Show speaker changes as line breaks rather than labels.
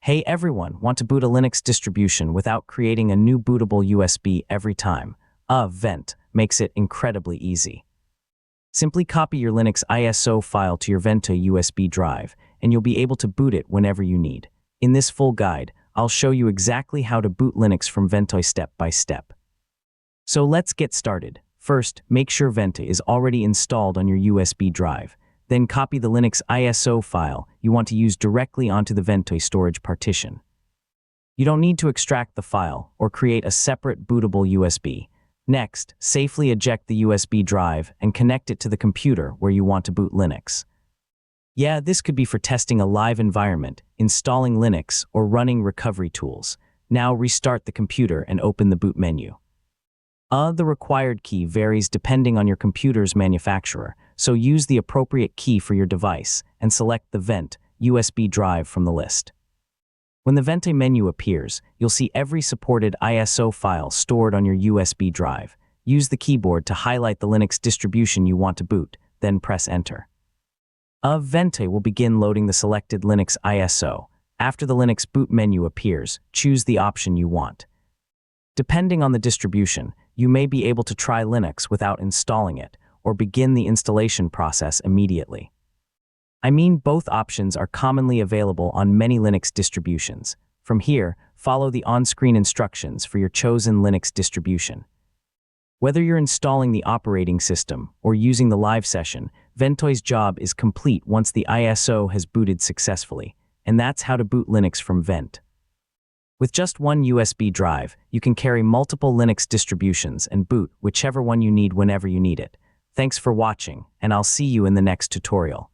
Hey everyone, want to boot a Linux distribution without creating a new bootable USB every time? Vent makes it incredibly easy. Simply copy your Linux ISO file to your Ventoy USB drive, and you'll be able to boot it whenever you need. In this full guide, I'll show you exactly how to boot Linux from Ventoy step by step. So let's get started. First, make sure Ventoy is already installed on your USB drive. Then copy the Linux ISO file you want to use directly onto the Ventoy storage partition. You don't need to extract the file or create a separate bootable USB. Next, safely eject the USB drive and connect it to the computer where you want to boot Linux. Yeah, this could be for testing a live environment, installing Linux, or running recovery tools. Now restart the computer and open the boot menu. The required key varies depending on your computer's manufacturer, so use the appropriate key for your device and select the Vent USB drive from the list. When the Ventoy menu appears, you'll see every supported ISO file stored on your USB drive. Use the keyboard to highlight the Linux distribution you want to boot, then press Enter. Ventoy will begin loading the selected Linux ISO. After the Linux boot menu appears, choose the option you want. Depending on the distribution, you may be able to try Linux without installing it, or begin the installation process immediately. I mean, both options are commonly available on many Linux distributions. From here, follow the on-screen instructions for your chosen Linux distribution. Whether you're installing the operating system or using the live session, Ventoy's job is complete once the ISO has booted successfully, and that's how to boot Linux from Vent. With just one USB drive, you can carry multiple Linux distributions and boot whichever one you need whenever you need it. Thanks for watching, and I'll see you in the next tutorial.